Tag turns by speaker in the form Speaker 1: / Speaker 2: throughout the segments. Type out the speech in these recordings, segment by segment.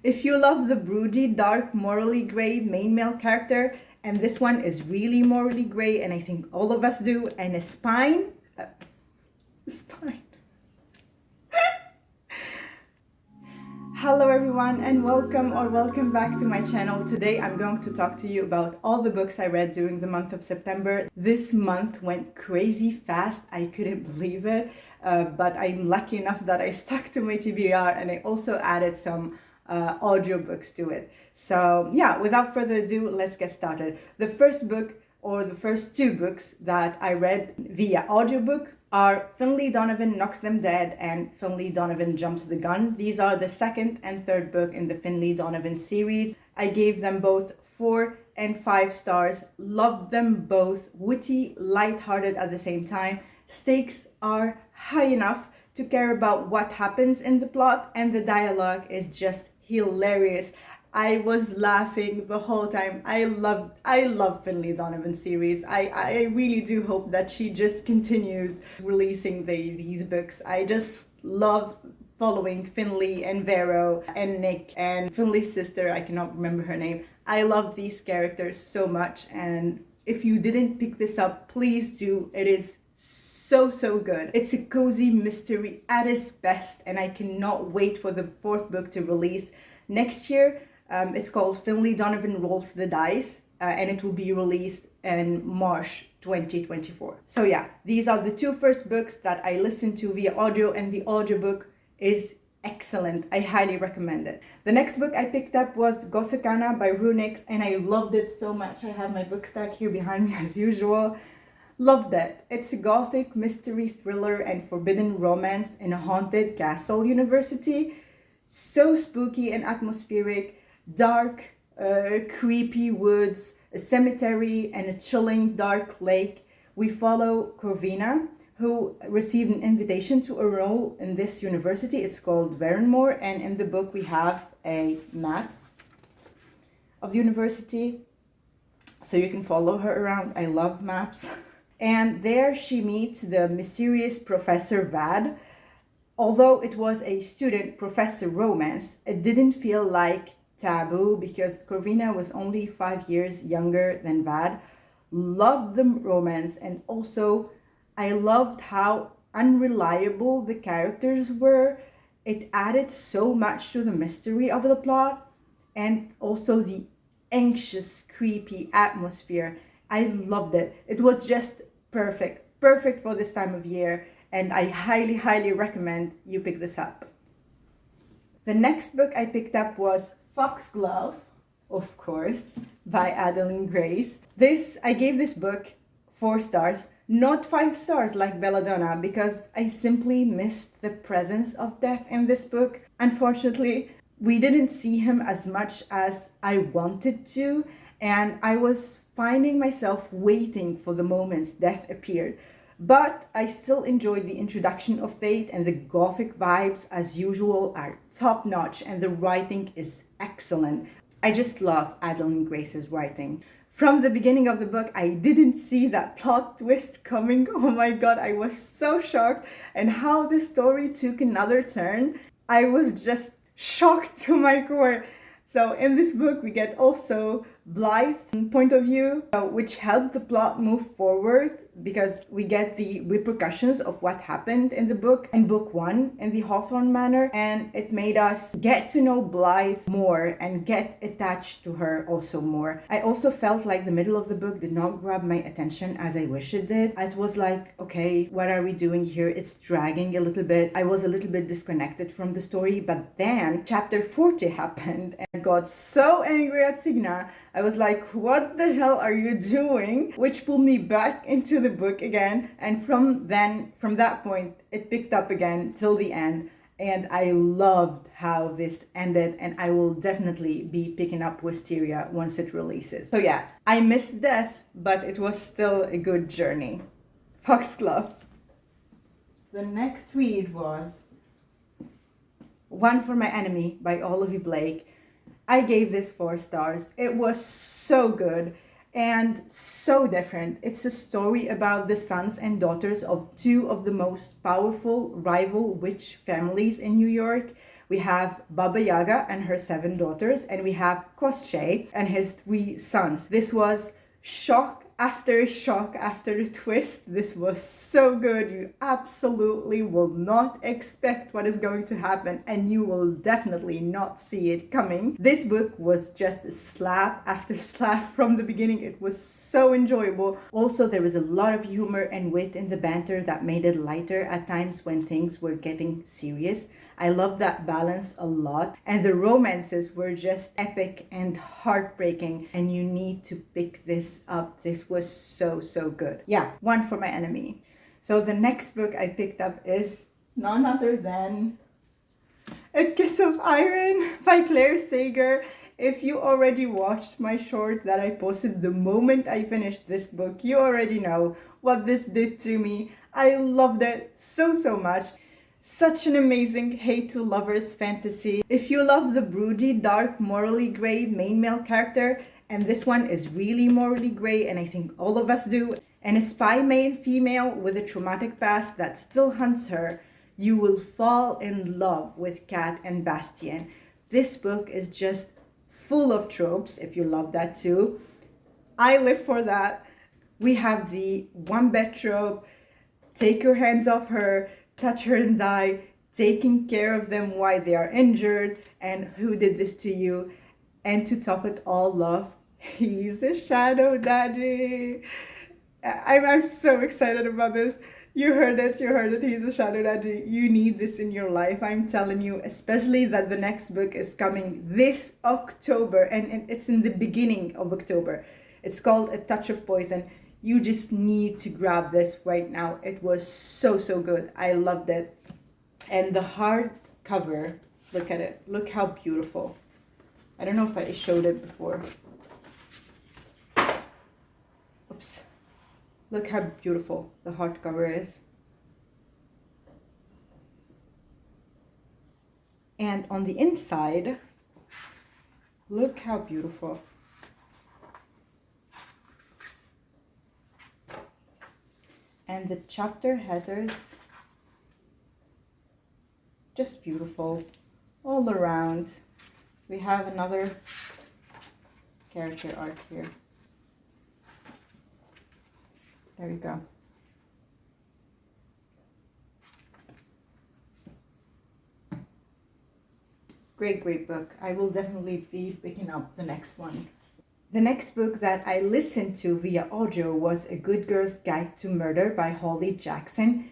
Speaker 1: If you love the broody, dark, morally gray main male character, and this one is really morally gray, and I think all of us do, and a spine. Hello everyone and welcome back to my channel. Today I'm going to talk to you about all the books I read during the month of September. This month went crazy fast. I couldn't believe it, but I'm lucky enough that I stuck to my TBR and I also added some audiobooks to it. So yeah, without further ado, let's get started. The first book, or the first two books that I read via audiobook, are Finlay Donovan Knocks Them Dead and Finlay Donovan Jumps the Gun. These are the second and third book in the Finlay Donovan series. I gave them both 4 and 5 stars. Loved them both. Witty, light-hearted at the same time. Stakes are high enough to care about what happens in the plot, and the dialogue is just hilarious. I was laughing the whole time. I love Finlay Donovan series. I really do hope that she just continues releasing these books. I just love following Finlay and Vero and Nick and Finlay's sister. I cannot remember her name. I love these characters so much, and if you didn't pick this up, please do. It is so good. It's a cozy mystery at its best, and I cannot wait for the fourth book to release next year. It's called Finlay Donovan Rolls the Dice, and it will be released in March 2024. So yeah, these are the two first books that I listened to via audio, and the audiobook is excellent. I highly recommend it. The next book I picked up was Gothicana by Runix, and I loved it so much. I have my book stack here behind me as usual. Loved it. It's a gothic mystery thriller and forbidden romance in a haunted castle university. So spooky and atmospheric. Dark, creepy woods, a cemetery, and a chilling dark lake. We follow Corvina, who received an invitation to enroll in this university. It's called Verranmore, and in the book we have a map of the university, so you can follow her around. I love maps. And there she meets the mysterious Professor Vad. Although it was a student-professor romance, it didn't feel like taboo because Corvina was only 5 years younger than Vad. Loved the romance, and also I loved how unreliable the characters were. It added so much to the mystery of the plot, and also the anxious, creepy atmosphere. I loved it. It was just perfect for this time of year, and I highly recommend you pick this up. The next book I picked up was Foxglove, of course, by Adeline Grace. I gave this book 4 stars, not 5 stars like Belladonna, because I simply missed the presence of death in this book. Unfortunately, we didn't see him as much as I wanted to, and I was finding myself waiting for the moments death appeared. But I still enjoyed the introduction of Fate, and the gothic vibes as usual are top notch, and the writing is excellent. I just love Adeline Grace's writing. From the beginning of the book, I didn't see that plot twist coming. Oh my god, I was so shocked, and how the story took another turn. I was just shocked to my core. So in this book, we get also Blythe's point of view, which helped the plot move forward because we get the repercussions of what happened in the book, in book 1 in the Hawthorne Manor, and it made us get to know Blythe more and get attached to her also more. I also felt like the middle of the book did not grab my attention as I wish it did. It was like, okay, what are we doing here? It's dragging a little bit. I was a little bit disconnected from the story, but then chapter 40 happened and I got so angry at Signa. I was like, what the hell are you doing? Which pulled me back into the book again, and from that point it picked up again till the end, and I loved how this ended, and I will definitely be picking up Wisteria once it releases. So yeah, I missed death, but it was still a good journey. Foxglove. The next read was One for My Enemy by Olivia Blake. I gave this 4 stars. It was so good and so different. It's a story about the sons and daughters of 2 of the most powerful rival witch families in New York. We have Baba Yaga and her 7 daughters, and we have Koschei and his 3 sons. This was shock after twist. This was so good. You absolutely will not expect what is going to happen, and you will definitely not see it coming. This book was just slap after slap from the beginning. It was so enjoyable. Also, there was a lot of humor and wit in the banter that made it lighter at times when things were getting serious. I love that balance a lot. And the romances were just epic and heartbreaking. And you need to pick this up. This was so, so good. Yeah, one for my enemy. So the next book I picked up is none other than A Kiss of Iron by Claire Sager. If you already watched my short that I posted the moment I finished this book, you already know what this did to me. I loved it so, so much. Such an amazing hate to lovers fantasy. If you love the broody, dark, morally gray main male character, and this one is really morally gray, and I think all of us do, and a spy main female with a traumatic past that still hunts her, you will fall in love with Kat and Bastien. This book is just full of tropes, if you love that too. I live for that. We have the one bed trope, take your hands off her, touch her and die, taking care of them while they are injured, and who did this to you? And to top it all off, he's a shadow daddy. I'm so excited about this. You heard it, he's a shadow daddy. You need this in your life, I'm telling you, especially that the next book is coming this October, and it's in the beginning of October. It's called A Touch of Poison. You just need to grab this right now. It was so, so good. I loved it. And the hardcover, look at it. Look how beautiful. I don't know if I showed it before. Oops. Look how beautiful the hardcover is. And on the inside, look how beautiful. And the chapter headers, just beautiful all around. We have another character art here. There you go. Great, great book. I will definitely be picking up the next one. The next book that I listened to via audio was A Good Girl's Guide to Murder by Holly Jackson.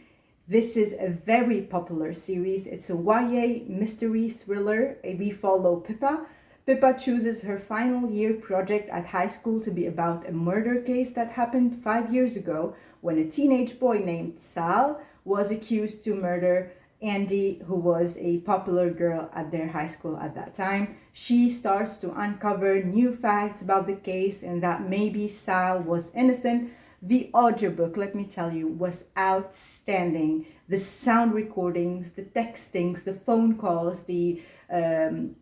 Speaker 1: This is a very popular series. It's a YA mystery thriller. We follow Pippa. Pippa chooses her final year project at high school to be about a murder case that happened 5 years ago when a teenage boy named Sal was accused to murder Andy, who was a popular girl at their high school at that time. She starts to uncover new facts about the case and that maybe Sal was innocent. The audiobook, let me tell you, was outstanding. The sound recordings, the textings, the phone calls, the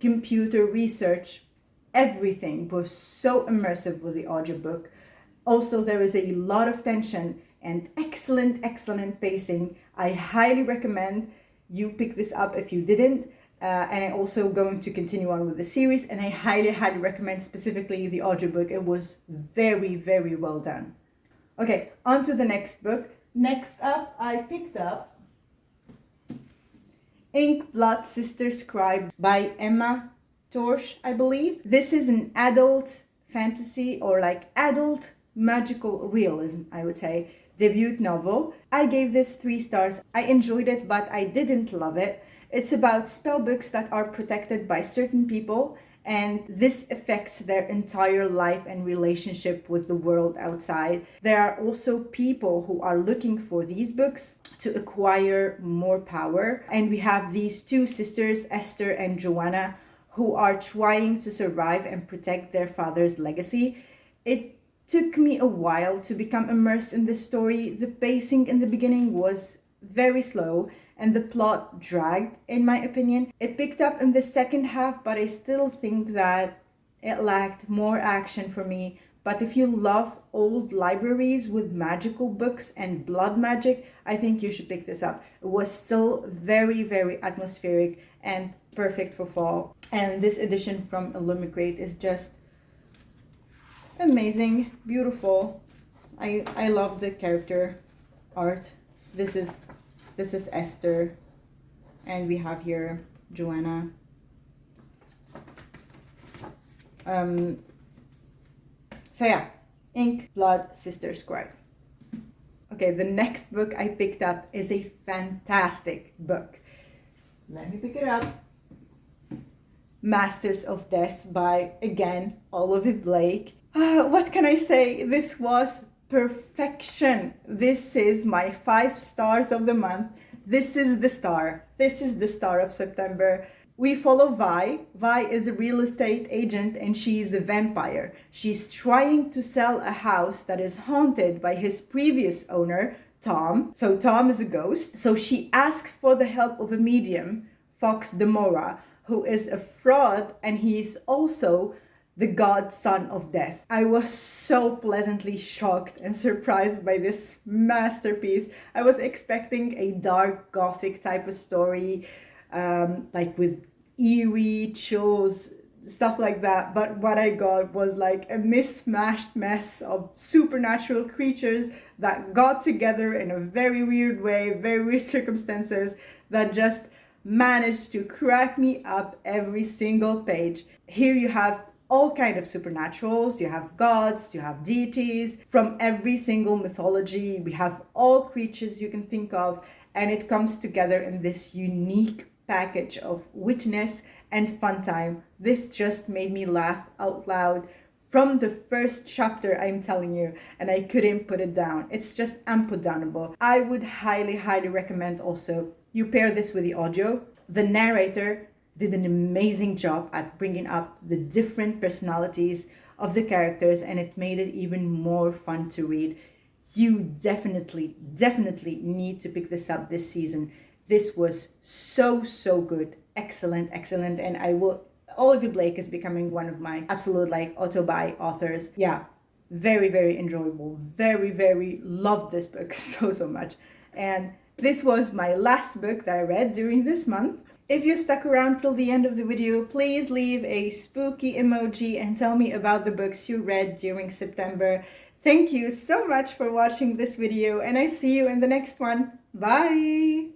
Speaker 1: computer research, everything was so immersive with the audiobook. Also, there is a lot of tension and excellent pacing. I highly recommend you pick this up if you didn't. And I'm also going to continue on with the series, and I highly recommend specifically the audiobook. It was very well done. Okay, on to the next book. Next up, I picked up Ink Blood Sister Scribe by Emma Torsch, I believe. This is an adult fantasy, or like adult magical realism, I would say, debut novel. I gave this 3 stars. I enjoyed it, but I didn't love it. It's about spell books that are protected by certain people, and this affects their entire life and relationship with the world outside. There are also people who are looking for these books to acquire more power. And we have these 2 sisters, Esther and Joanna, who are trying to survive and protect their father's legacy. It took me a while to become immersed in this story. The pacing in the beginning was very slow and the plot dragged, in my opinion. It picked up in the second half, but I still think that it lacked more action for me, But if you love old libraries with magical books and blood magic, I think you should pick this up. It was still very, very atmospheric and perfect for fall. And this edition from Illumicrate is just amazing, beautiful. I love the character art. This is Esther, and we have here Joanna. So yeah, Ink, Blood, Sister, Scribe. Okay, the next book I picked up is a fantastic book. Let me pick it up. Masters of Death by, again, Olivia Blake. What can I say? This was perfection. This is my 5 stars of the month. This is the star. This is the star of September. We follow Vi. Vi is a real estate agent and she's a vampire. She's trying to sell a house that is haunted by his previous owner, Tom. So Tom is a ghost. So she asks for the help of a medium, Fox Demora, who is a fraud, and he's also the godson of death. I was so pleasantly shocked and surprised by this masterpiece. I was expecting a dark gothic type of story, like with eerie chills, stuff like that. But what I got was like a mismatched mess of supernatural creatures that got together in a very weird way, very weird circumstances, that just managed to crack me up every single page. Here you have all kind of supernaturals, you have gods, you have deities from every single mythology. We have all creatures you can think of, and it comes together in this unique package of witness and fun time. This just made me laugh out loud from the first chapter, I'm telling you, and I couldn't put it down. It's just unputdownable. I would highly recommend also you pair this with the audio. The narrator did an amazing job at bringing up the different personalities of the characters, and it made it even more fun to read. You definitely need to pick this up this season. This was so good. Excellent. And Olivia Blake is becoming one of my absolute like auto-buy authors. Yeah, very enjoyable. Very loved this book so much. And this was my last book that I read during this month. If you stuck around till the end of the video, please leave a spooky emoji and tell me about the books you read during September. Thank you so much for watching this video, and I see you in the next one. Bye!